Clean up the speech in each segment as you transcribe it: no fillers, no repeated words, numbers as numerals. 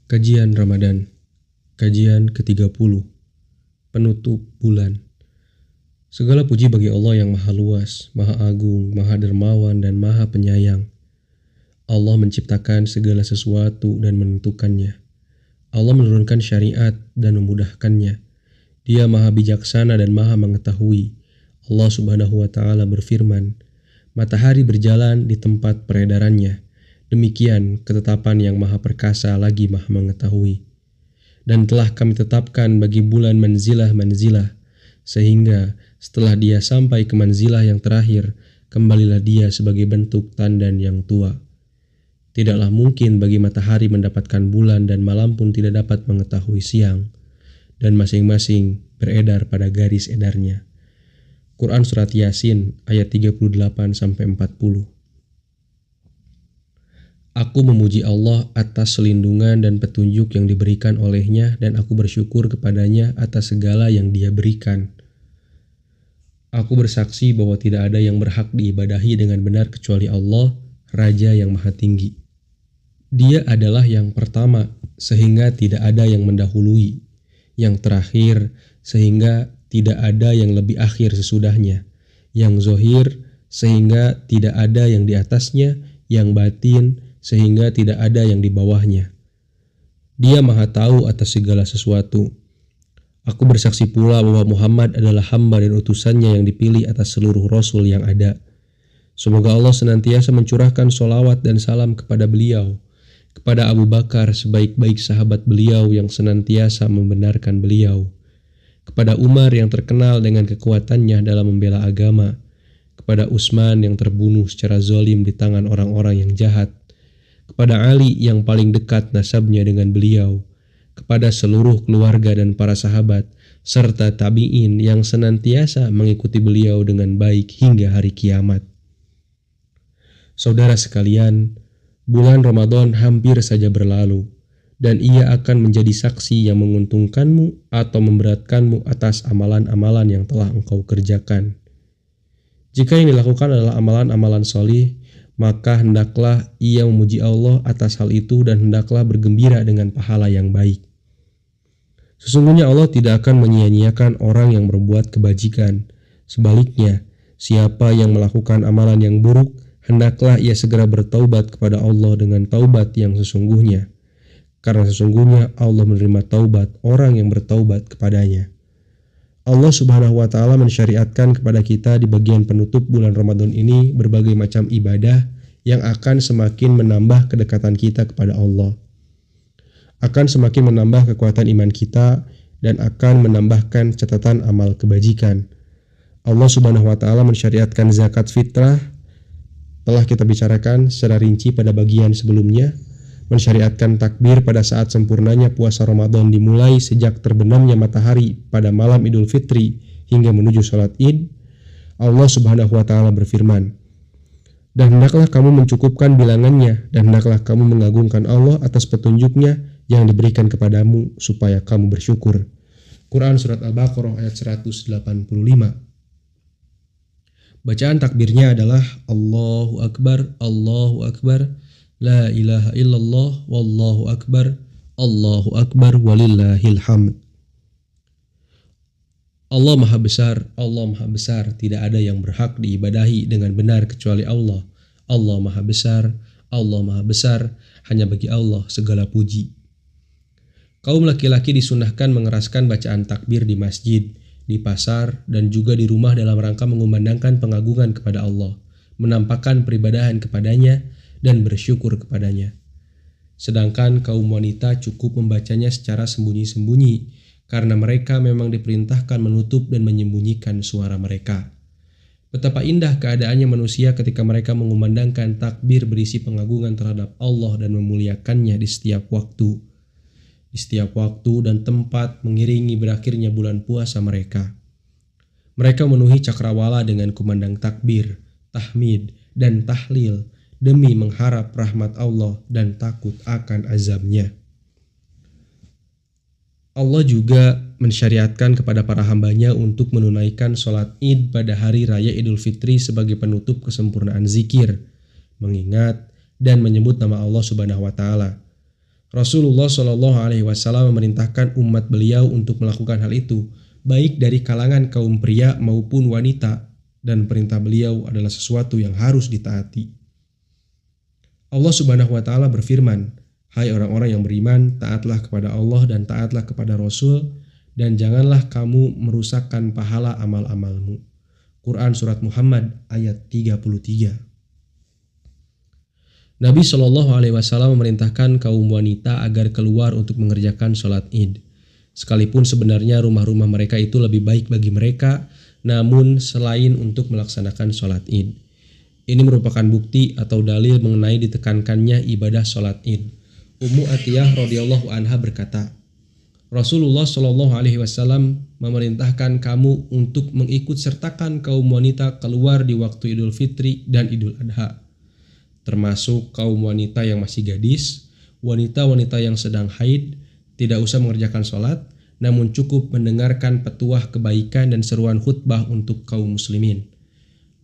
Kajian Ramadan, kajian ke-30, penutup bulan. Segala puji bagi Allah yang maha luas, maha agung, maha dermawan, dan maha penyayang. Allah menciptakan segala sesuatu dan menentukannya. Allah menurunkan syariat dan memudahkannya. Dia maha bijaksana dan maha mengetahui. Allah Subhanahu wa Ta'ala berfirman, matahari berjalan di tempat peredarannya. Demikian ketetapan yang maha perkasa lagi maha mengetahui. Dan telah kami tetapkan bagi bulan manzilah-manzilah, sehingga setelah dia sampai ke manzilah yang terakhir, kembalilah dia sebagai bentuk tandan yang tua. Tidaklah mungkin bagi matahari mendapatkan bulan dan malam pun tidak dapat mengetahui siang, dan masing-masing beredar pada garis edarnya. Quran Surat Yasin ayat 38-40. Aku memuji Allah atas selindungan dan petunjuk yang diberikan olehnya, dan aku bersyukur kepadanya atas segala yang dia berikan. Aku bersaksi bahwa tidak ada yang berhak diibadahi dengan benar kecuali Allah, Raja yang Maha Tinggi. Dia adalah yang pertama, sehingga tidak ada yang mendahului, yang terakhir, sehingga tidak ada yang lebih akhir sesudahnya, yang zohir, sehingga tidak ada yang di atasnya, yang batin, sehingga tidak ada yang di bawahnya. Dia maha tahu atas segala sesuatu. Aku bersaksi pula bahwa Muhammad adalah hamba dan utusannya yang dipilih atas seluruh rasul yang ada. Semoga Allah senantiasa mencurahkan sholawat dan salam kepada beliau, kepada Abu Bakar sebaik-baik sahabat beliau yang senantiasa membenarkan beliau, kepada Umar yang terkenal dengan kekuatannya dalam membela agama, kepada Utsman yang terbunuh secara zalim di tangan orang-orang yang jahat, kepada Ali yang paling dekat nasabnya dengan beliau, kepada seluruh keluarga dan para sahabat, serta tabi'in yang senantiasa mengikuti beliau dengan baik hingga hari kiamat. Saudara sekalian, bulan Ramadan hampir saja berlalu, dan ia akan menjadi saksi yang menguntungkanmu atau memberatkanmu atas amalan-amalan yang telah engkau kerjakan. Jika yang dilakukan adalah amalan-amalan solih, maka hendaklah ia memuji Allah atas hal itu dan hendaklah bergembira dengan pahala yang baik. Sesungguhnya Allah tidak akan menyia-nyiakan orang yang berbuat kebajikan. Sebaliknya, siapa yang melakukan amalan yang buruk, hendaklah ia segera bertaubat kepada Allah dengan taubat yang sesungguhnya. Karena sesungguhnya Allah menerima taubat orang yang bertaubat kepadanya. Allah Subhanahu wa Ta'ala mensyariatkan kepada kita di bagian penutup bulan Ramadan ini berbagai macam ibadah yang akan semakin menambah kedekatan kita kepada Allah, akan semakin menambah kekuatan iman kita, dan akan menambahkan catatan amal kebajikan. Allah Subhanahu wa Ta'ala mensyariatkan zakat fitrah, telah kita bicarakan secara rinci pada bagian sebelumnya. Mensyariatkan takbir pada saat sempurnanya puasa Ramadan dimulai sejak terbenamnya matahari pada malam Idul Fitri hingga menuju sholat Id. Allah Subhanahu wa Ta'ala berfirman, dan hendaklah kamu mencukupkan bilangannya, dan hendaklah kamu mengagungkan Allah atas petunjuknya yang diberikan kepadamu supaya kamu bersyukur. Quran Surat Al-Baqarah ayat 185. Bacaan takbirnya adalah Allahu Akbar, Allahu Akbar, La ilaha illallah, wallahu akbar, Allahu akbar, walillahil hamd. Allah maha besar, tidak ada yang berhak diibadahi dengan benar kecuali Allah. Allah maha besar, hanya bagi Allah segala puji. Kaum laki-laki disunahkan mengeraskan bacaan takbir di masjid, di pasar, dan juga di rumah dalam rangka mengumandangkan pengagungan kepada Allah, menampakkan peribadahan kepadanya, dan bersyukur kepadanya. Sedangkan kaum wanita cukup membacanya secara sembunyi-sembunyi, karena mereka memang diperintahkan menutup dan menyembunyikan suara mereka. Betapa indah keadaannya manusia ketika mereka mengumandangkan takbir berisi pengagungan terhadap Allah dan memuliakannya di setiap waktu. Di setiap waktu dan tempat mengiringi berakhirnya bulan puasa mereka. Mereka memenuhi cakrawala dengan kumandang takbir, tahmid, dan tahlil, demi mengharap rahmat Allah dan takut akan azabnya. Allah juga mensyariatkan kepada para hambanya untuk menunaikan sholat Id pada hari raya Idul Fitri sebagai penutup kesempurnaan zikir, mengingat dan menyebut nama Allah Subhanahu wa Ta'ala. Rasulullah Shallallahu Alaihi Wasallam memerintahkan umat beliau untuk melakukan hal itu, baik dari kalangan kaum pria maupun wanita, dan perintah beliau adalah sesuatu yang harus ditaati. Allah Subhanahu wa Ta'ala berfirman, "Hai orang-orang yang beriman, taatlah kepada Allah dan taatlah kepada Rasul, dan janganlah kamu merusakkan pahala amal-amalmu." Quran Surat Muhammad ayat 33. Nabi Shallallahu Alaihi Wasallam memerintahkan kaum wanita agar keluar untuk mengerjakan sholat Id. Sekalipun sebenarnya rumah-rumah mereka itu lebih baik bagi mereka, namun selain untuk melaksanakan sholat Id. Ini merupakan bukti atau dalil mengenai ditekankannya ibadah sholat Id. Ummu Atiyah radhiyallahu anha berkata, Rasulullah Shallallahu Alaihi Wasallam memerintahkan kamu untuk mengikut sertakan kaum wanita keluar di waktu Idul Fitri dan Idul Adha, termasuk kaum wanita yang masih gadis, wanita-wanita yang sedang haid, tidak usah mengerjakan sholat, namun cukup mendengarkan petuah kebaikan dan seruan khutbah untuk kaum muslimin.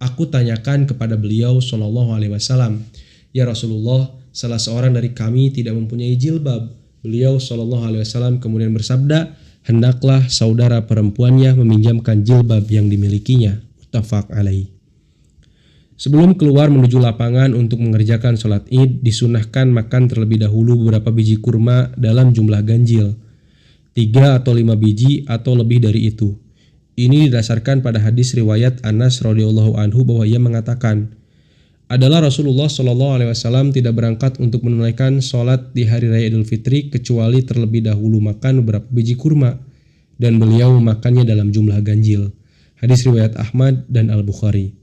Aku tanyakan kepada beliau Shallallahu Alaihi Wasallam, "Ya Rasulullah, salah seorang dari kami tidak mempunyai jilbab." Beliau Shallallahu Alaihi Wasallam kemudian bersabda, "Hendaklah saudara perempuannya meminjamkan jilbab yang dimilikinya." Muttafaq alaih. Sebelum keluar menuju lapangan untuk mengerjakan sholat Id, disunahkan makan terlebih dahulu beberapa biji kurma dalam jumlah ganjil, 3 atau 5 biji atau lebih dari itu. Ini didasarkan pada hadis riwayat Anas radhiyallahu anhu bahwa ia mengatakan, adalah Rasulullah Shallallahu Alaihi Wasallam tidak berangkat untuk menunaikan sholat di hari raya Idul Fitri kecuali terlebih dahulu makan beberapa biji kurma, dan beliau memakannya dalam jumlah ganjil. Hadis riwayat Ahmad dan Al-Bukhari.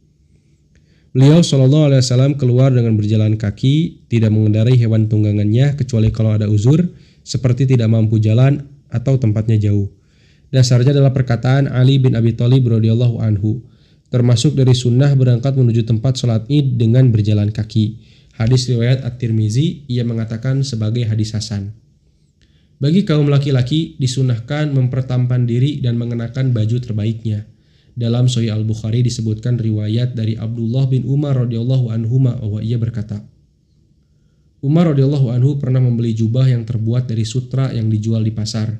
Beliau Shallallahu Alaihi Wasallam keluar dengan berjalan kaki, tidak mengendarai hewan tunggangannya kecuali kalau ada uzur, seperti tidak mampu jalan atau tempatnya jauh. Dasarnya adalah perkataan Ali bin Abi Thalib radhiyallahu anhu, termasuk dari sunnah berangkat menuju tempat sholat Id dengan berjalan kaki. Hadis riwayat At-Tirmizi, ia mengatakan sebagai hadis hasan. Bagi kaum laki-laki disunahkan mempertampan diri dan mengenakan baju terbaiknya. Dalam Sahih Al-Bukhari disebutkan riwayat dari Abdullah bin Umar radhiyallahu anhuma bahwa ia berkata, Umar radhiyallahu anhu pernah membeli jubah yang terbuat dari sutra yang dijual di pasar.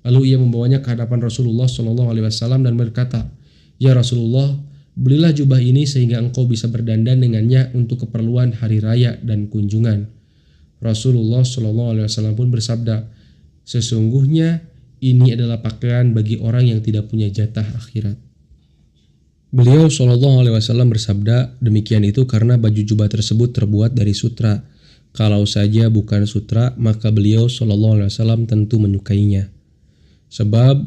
Lalu ia membawanya ke hadapan Rasulullah Shallallahu Alaihi Wasallam dan berkata, "Ya Rasulullah, belilah jubah ini sehingga engkau bisa berdandan dengannya untuk keperluan hari raya dan kunjungan." Rasulullah Shallallahu Alaihi Wasallam pun bersabda, "Sesungguhnya ini adalah pakaian bagi orang yang tidak punya jatah akhirat." Beliau Shallallahu Alaihi Wasallam bersabda, demikian itu karena baju jubah tersebut terbuat dari sutra. Kalau saja bukan sutra, maka beliau Shallallahu Alaihi Wasallam tentu menyukainya. Sebab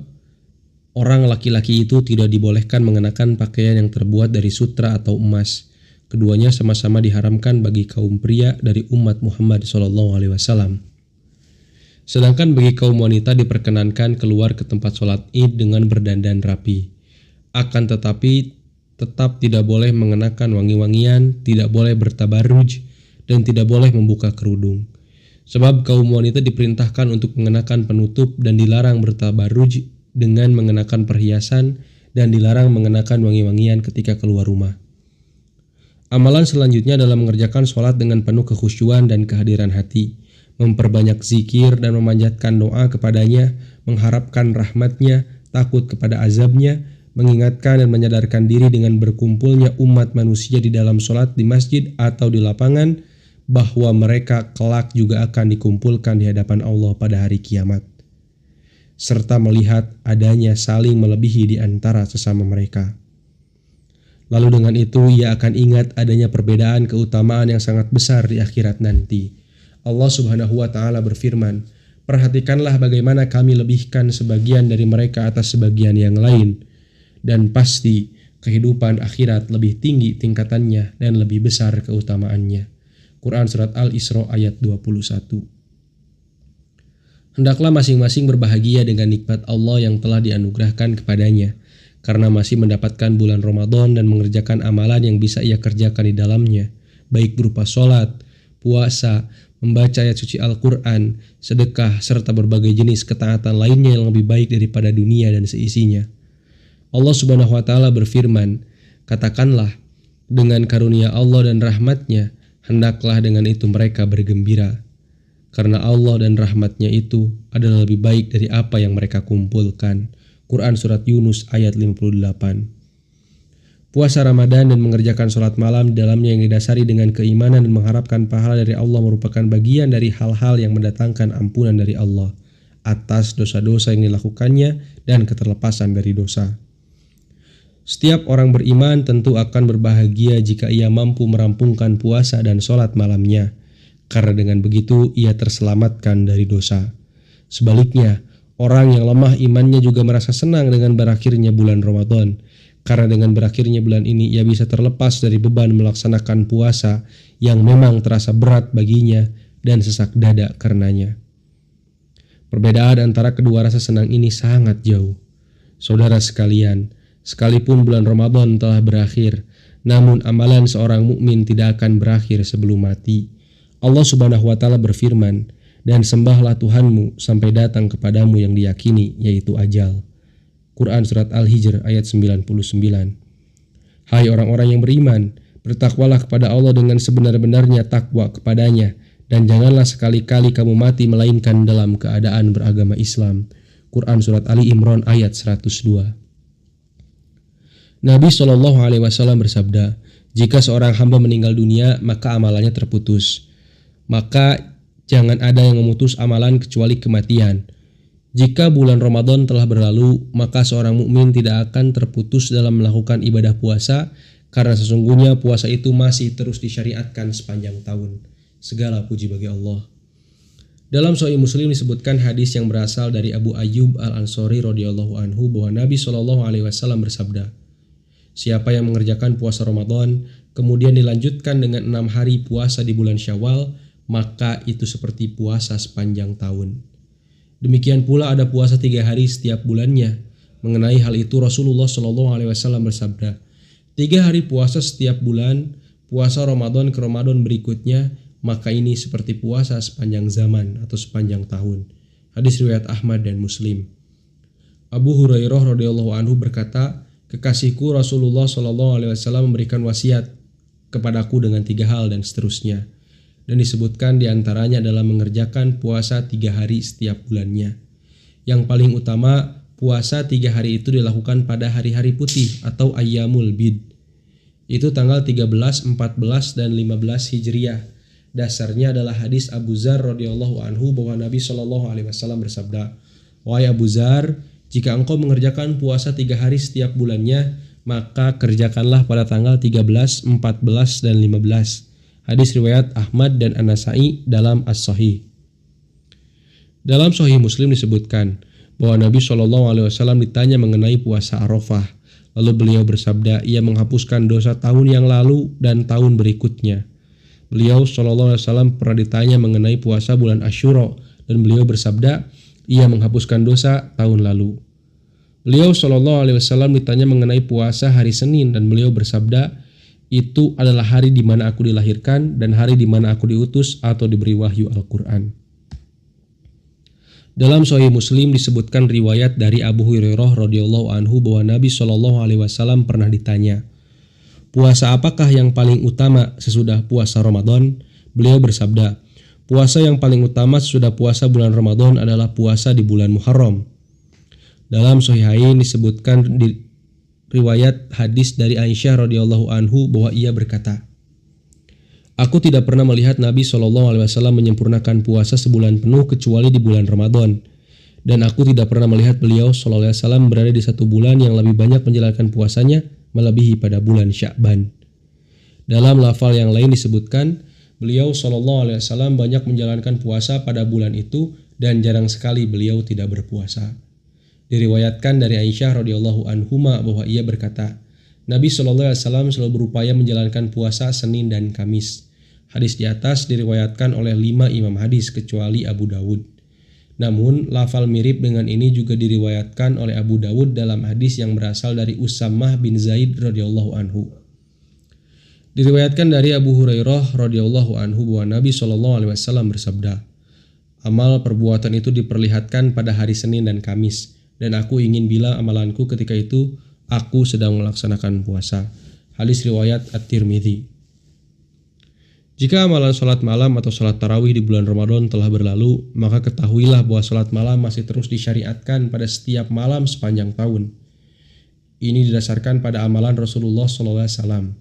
orang laki-laki itu tidak dibolehkan mengenakan pakaian yang terbuat dari sutra atau emas. Keduanya sama-sama diharamkan bagi kaum pria dari umat Muhammad Shallallahu Alaihi Wasallam. Sedangkan bagi kaum wanita diperkenankan keluar ke tempat sholat Id dengan berdandan rapi. Akan tetapi tetap tidak boleh mengenakan wangi-wangian, tidak boleh bertabarruj, dan tidak boleh membuka kerudung. Sebab kaum wanita diperintahkan untuk mengenakan penutup dan dilarang bertabarruj dengan mengenakan perhiasan, dan dilarang mengenakan wangi-wangian ketika keluar rumah. Amalan selanjutnya adalah mengerjakan sholat dengan penuh kekhusyuan dan kehadiran hati, memperbanyak zikir dan memanjatkan doa kepadanya, mengharapkan rahmatnya, takut kepada azabnya, mengingatkan dan menyadarkan diri dengan berkumpulnya umat manusia di dalam sholat di masjid atau di lapangan, bahwa mereka kelak juga akan dikumpulkan di hadapan Allah pada hari kiamat, serta melihat adanya saling melebihi di antara sesama mereka. Lalu dengan itu ia akan ingat adanya perbedaan keutamaan yang sangat besar di akhirat nanti. Allah Subhanahu wa Ta'ala berfirman, "Perhatikanlah bagaimana kami lebihkan sebagian dari mereka atas sebagian yang lain, dan pasti kehidupan akhirat lebih tinggi tingkatannya dan lebih besar keutamaannya." Quran Surat Al-Isra ayat 21. Hendaklah masing-masing berbahagia dengan nikmat Allah yang telah dianugerahkan kepadanya, karena masih mendapatkan bulan Ramadan dan mengerjakan amalan yang bisa ia kerjakan di dalamnya, baik berupa sholat, puasa, membaca ayat suci Al-Quran, sedekah, serta berbagai jenis ketaatan lainnya yang lebih baik daripada dunia dan seisinya. Allah Subhanahu wa Ta'ala berfirman, "Katakanlah, dengan karunia Allah dan rahmatnya, hendaklah dengan itu mereka bergembira. karena Allah dan rahmatnya itu adalah lebih baik dari apa yang mereka kumpulkan. Quran Surat Yunus ayat 58. Puasa Ramadan dan mengerjakan sholat malam di dalamnya yang didasari dengan keimanan dan mengharapkan pahala dari Allah merupakan bagian dari hal-hal yang mendatangkan ampunan dari Allah atas dosa-dosa yang dilakukannya dan keterlepasan dari dosa. Setiap orang beriman tentu akan berbahagia jika ia mampu merampungkan puasa dan sholat malamnya, karena dengan begitu ia terselamatkan dari dosa. Sebaliknya, orang yang lemah imannya juga merasa senang dengan berakhirnya bulan Ramadan, karena dengan berakhirnya bulan ini ia bisa terlepas dari beban melaksanakan puasa yang memang terasa berat baginya dan sesak dada karenanya. Perbedaan antara kedua rasa senang ini sangat jauh. Saudara sekalian, sekalipun bulan Ramadan telah berakhir, namun amalan seorang mukmin tidak akan berakhir sebelum mati. Allah Subhanahu wa taala berfirman, "Dan sembahlah Tuhanmu sampai datang kepadamu yang diyakini, yaitu ajal." Quran Surat Al-Hijr ayat 99. Hai orang-orang yang beriman, bertakwalah kepada Allah dengan sebenar-benarnya takwa kepadanya, dan janganlah sekali-kali kamu mati melainkan dalam keadaan beragama Islam. Quran Surat Ali Imran ayat 102. Nabi SAW bersabda, jika seorang hamba meninggal dunia, maka amalannya terputus. Maka jangan ada yang memutus amalan kecuali kematian. Jika bulan Ramadan telah berlalu, maka seorang mukmin tidak akan terputus dalam melakukan ibadah puasa, karena sesungguhnya puasa itu masih terus disyariatkan sepanjang tahun. Segala puji bagi Allah. Dalam Sahih Muslim disebutkan hadis yang berasal dari Abu Ayyub Al-Ansari radhiyallahu anhu bahwa Nabi SAW bersabda, siapa yang mengerjakan puasa Ramadan, kemudian dilanjutkan dengan 6 hari puasa di bulan Syawal, maka itu seperti puasa sepanjang tahun. Demikian pula ada puasa 3 hari setiap bulannya. Mengenai hal itu Rasulullah SAW bersabda, 3 hari puasa setiap bulan, puasa Ramadan ke Ramadan berikutnya, maka ini seperti puasa sepanjang zaman atau sepanjang tahun. Hadis riwayat Ahmad dan Muslim. Abu Hurairah radhiyallahu anhu berkata, kekasihku Rasulullah SAW memberikan wasiat kepadaku dengan 3 hal dan seterusnya. Dan disebutkan diantaranya adalah mengerjakan puasa 3 hari setiap bulannya. Yang paling utama, puasa 3 hari itu dilakukan pada hari-hari putih atau Ayyamul Bid. Itu tanggal 13, 14, dan 15 Hijriah. Dasarnya adalah hadis Abu Dzar radhiyallahu anhu bahwa Nabi SAW bersabda, wahai Abu Dzar, jika engkau mengerjakan puasa 3 hari setiap bulannya, maka kerjakanlah pada tanggal 13, 14, dan 15. Hadis riwayat Ahmad dan An-Nasa'i dalam As-Sahih. Dalam Sahih Muslim disebutkan bahwa Nabi SAW ditanya mengenai puasa Arafah. Lalu beliau bersabda, ia menghapuskan dosa tahun yang lalu dan tahun berikutnya. Beliau SAW pernah ditanya mengenai puasa bulan Asyura dan beliau bersabda, ia menghapuskan dosa tahun lalu. Beliau SAW ditanya mengenai puasa hari Senin dan beliau bersabda, itu adalah hari di mana aku dilahirkan dan hari di mana aku diutus atau diberi wahyu Al-Quran. Dalam Sahih Muslim disebutkan riwayat dari Abu Hurairah radhiyallahu anhu bahwa Nabi SAW pernah ditanya, puasa apakah yang paling utama sesudah puasa Ramadan? Beliau bersabda, puasa yang paling utama sesudah puasa bulan Ramadan adalah puasa di bulan Muharram. Dalam Sahihain disebutkan riwayat hadis dari Aisyah radhiyallahu anhu bahwa ia berkata, aku tidak pernah melihat Nabi SAW menyempurnakan puasa sebulan penuh kecuali di bulan Ramadan, dan aku tidak pernah melihat beliau SAW berada di satu bulan yang lebih banyak menjalankan puasanya melebihi pada bulan Sya'ban. Dalam lafal yang lain disebutkan, beliau SAW banyak menjalankan puasa pada bulan itu dan jarang sekali beliau tidak berpuasa. Diriwayatkan dari Aisyah radhiyallahu anhuma bahwa ia berkata, Nabi SAW selalu berupaya menjalankan puasa Senin dan Kamis. Hadis di atas diriwayatkan oleh 5 imam hadis kecuali Abu Dawud. Namun, lafal mirip dengan ini juga diriwayatkan oleh Abu Dawud dalam hadis yang berasal dari Usamah bin Zaid radhiyallahu anhu. Diriwayatkan dari Abu Hurairah radhiyallahu anhu bahwa Nabi SAW bersabda, amal perbuatan itu diperlihatkan pada hari Senin dan Kamis. Dan aku ingin bilang amalanku ketika itu aku sedang melaksanakan puasa. Hadis riwayat At-Tirmidzi. Jika amalan sholat malam atau sholat tarawih di bulan Ramadan telah berlalu, maka ketahuilah bahwa sholat malam masih terus disyariatkan pada setiap malam sepanjang tahun. Ini didasarkan pada amalan Rasulullah SAW.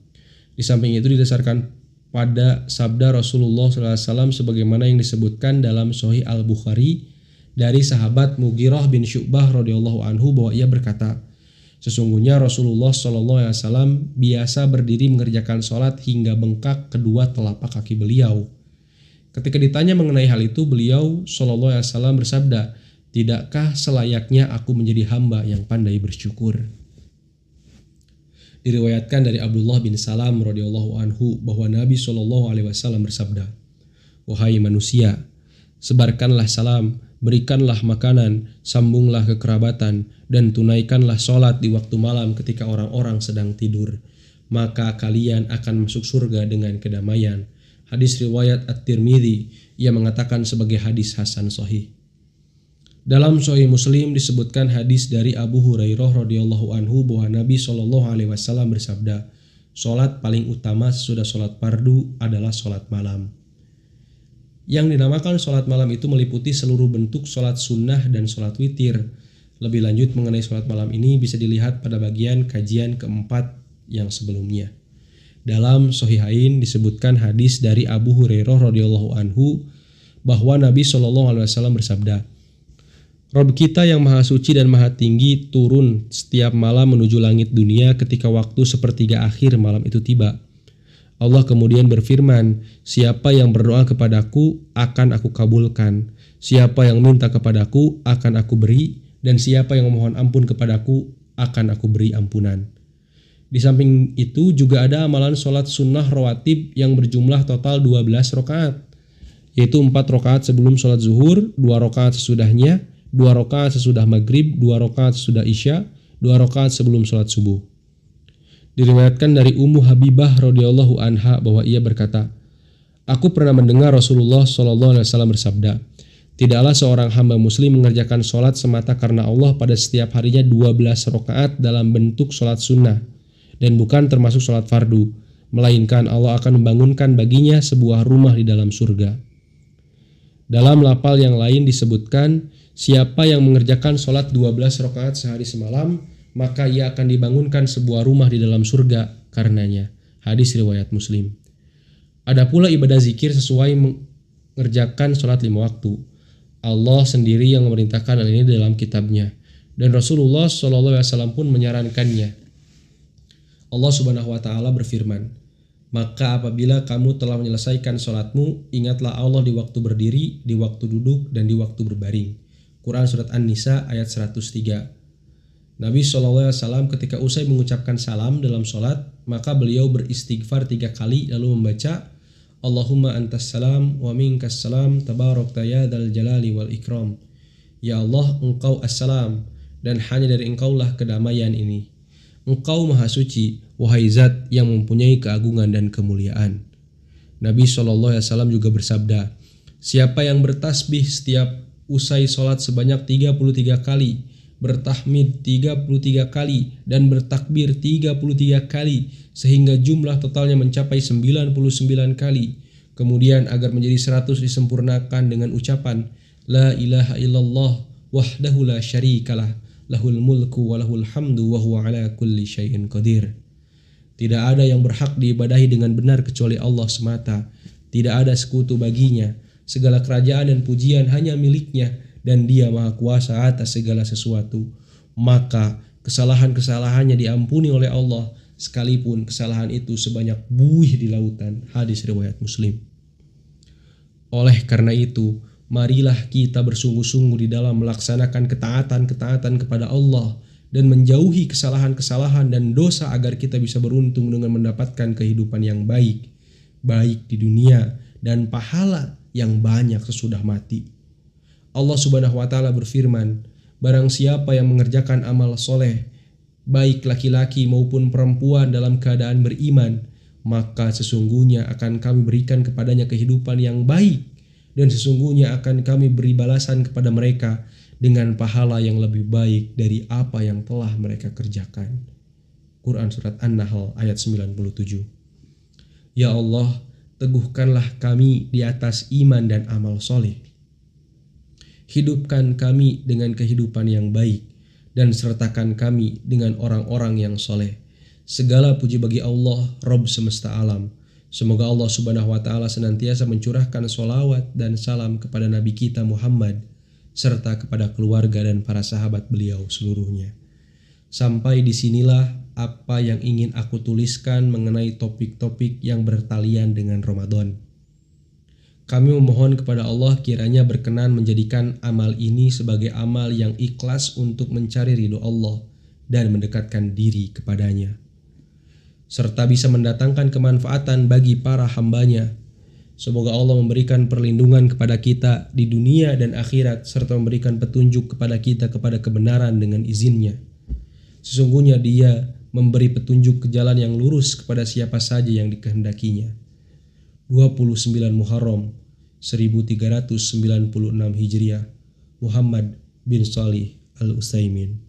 Di samping itu didasarkan pada sabda Rasulullah SAW sebagaimana yang disebutkan dalam Sahih Al-Bukhari dari sahabat Mughirah bin Syu'bah radhiyallahu anhu bahwa ia berkata, sesungguhnya Rasulullah SAW biasa berdiri mengerjakan sholat hingga bengkak kedua telapak kaki beliau. Ketika ditanya mengenai hal itu, beliau SAW bersabda, tidakkah selayaknya aku menjadi hamba yang pandai bersyukur? Diriwayatkan dari Abdullah bin Salam radhiyallahu anhu bahwa Nabi SAW bersabda, wahai manusia, sebarkanlah salam, berikanlah makanan, sambunglah kekerabatan, dan tunaikanlah sholat di waktu malam ketika orang-orang sedang tidur. Maka kalian akan masuk surga dengan kedamaian. Hadis riwayat At-Tirmidzi, ia mengatakan sebagai hadis hasan sahih. Dalam Sahih Muslim disebutkan hadis dari Abu Hurairah radhiyallahu anhu bahwa Nabi SAW bersabda, sholat paling utama sesudah sholat fardu adalah sholat malam. Yang dinamakan sholat malam itu meliputi seluruh bentuk sholat sunnah dan sholat witir. Lebih lanjut mengenai sholat malam ini bisa dilihat pada bagian kajian keempat yang sebelumnya. Dalam Sahihain disebutkan hadis dari Abu Hurairah radhiyallahu anhu bahwa Nabi SAW bersabda, Rabb kita yang maha suci dan maha tinggi turun setiap malam menuju langit dunia ketika waktu sepertiga akhir malam itu tiba. Allah kemudian berfirman, siapa yang berdoa kepadaku akan aku kabulkan, siapa yang minta kepadaku akan aku beri, dan siapa yang memohon ampun kepadaku akan aku beri ampunan. Di samping itu juga ada amalan sholat sunnah rawatib yang berjumlah total 12 rakaat, yaitu 4 rakaat sebelum sholat zuhur, 2 rakaat sesudahnya, 2 rakaat sesudah maghrib, 2 rakaat sesudah isya, 2 rakaat sebelum sholat subuh. Diriwayatkan dari Ummu Habibah radhiyallahu anha bahwa ia berkata, aku pernah mendengar Rasulullah SAW bersabda, tidaklah seorang hamba muslim mengerjakan sholat semata karena Allah pada setiap harinya 12 rakaat dalam bentuk sholat sunnah, dan bukan termasuk sholat fardu, melainkan Allah akan membangunkan baginya sebuah rumah di dalam surga. Dalam lafal yang lain disebutkan, siapa yang mengerjakan sholat 12 rakaat sehari semalam, maka ia akan dibangunkan sebuah rumah di dalam surga karenanya. Hadis riwayat Muslim. Ada pula ibadah zikir sesuai mengerjakan sholat 5 waktu. Allah sendiri yang memerintahkan hal ini dalam kitabnya, dan Rasulullah SAW pun menyarankannya. Allah Subhanahu wa Ta'ala berfirman, maka apabila kamu telah menyelesaikan sholatmu, ingatlah Allah di waktu berdiri, di waktu duduk, dan di waktu berbaring. Quran Surat An-Nisa ayat 103. Nabi SAW ketika usai mengucapkan salam dalam sholat, maka beliau beristighfar 3 kali lalu membaca, Allahumma antas salam wa minkas salam tabarakta ya dzal jalali wal ikram. Ya Allah, engkau assalam, dan hanya dari engkaulah kedamaian ini. Engkau maha suci, wahai zat yang mempunyai keagungan dan kemuliaan. Nabi SAW juga bersabda, siapa yang bertasbih setiap usai sholat sebanyak 33 kali, bertahmid 33 kali, dan bertakbir 33 kali, sehingga jumlah totalnya mencapai 99 kali. Kemudian agar menjadi 100 disempurnakan dengan ucapan, La ilaha illallah wahdahu la syarikalah, lahul mulku wa lahul hamdu wa huwa ala kulli syai'in qadir. Tidak ada yang berhak diibadahi dengan benar kecuali Allah semata. Tidak ada sekutu baginya. Segala kerajaan dan pujian hanya miliknya, dan dia maha kuasa atas segala sesuatu. Maka kesalahan-kesalahannya diampuni oleh Allah, sekalipun kesalahan itu sebanyak buih di lautan. Hadis riwayat Muslim. Oleh karena itu, marilah kita bersungguh-sungguh di dalam melaksanakan ketaatan-ketaatan kepada Allah dan menjauhi kesalahan-kesalahan dan dosa agar kita bisa beruntung dengan mendapatkan kehidupan yang baik, baik di dunia dan pahala yang banyak sesudah mati. Allah Subhanahu wa Ta'ala berfirman, barang siapa yang mengerjakan amal soleh, baik laki-laki maupun perempuan dalam keadaan beriman, maka sesungguhnya akan kami berikan kepadanya kehidupan yang baik, dan sesungguhnya akan kami beri balasan kepada mereka dengan pahala yang lebih baik dari apa yang telah mereka kerjakan. Quran Surat An-Nahl ayat 97. Ya Allah, teguhkanlah kami di atas iman dan amal soleh. Hidupkan kami dengan kehidupan yang baik, dan sertakan kami dengan orang-orang yang soleh. Segala puji bagi Allah, Rabb semesta alam. Semoga Allah Subhanahu wa Ta'ala senantiasa mencurahkan sholawat dan salam kepada Nabi kita Muhammad, serta kepada keluarga dan para sahabat beliau seluruhnya. Sampai disinilah apa yang ingin aku tuliskan mengenai topik-topik yang bertalian dengan Ramadan. Kami memohon kepada Allah kiranya berkenan menjadikan amal ini sebagai amal yang ikhlas untuk mencari ridho Allah dan mendekatkan diri kepadanya, serta bisa mendatangkan kemanfaatan bagi para hambanya. Semoga Allah memberikan perlindungan kepada kita di dunia dan akhirat, serta memberikan petunjuk kepada kita kepada kebenaran dengan izinnya. Sesungguhnya Dia memberi petunjuk ke jalan yang lurus kepada siapa saja yang dikehendakinya. 29 Muharram 1396 Hijriah. Muhammad bin Shalih Al-Utsaimin.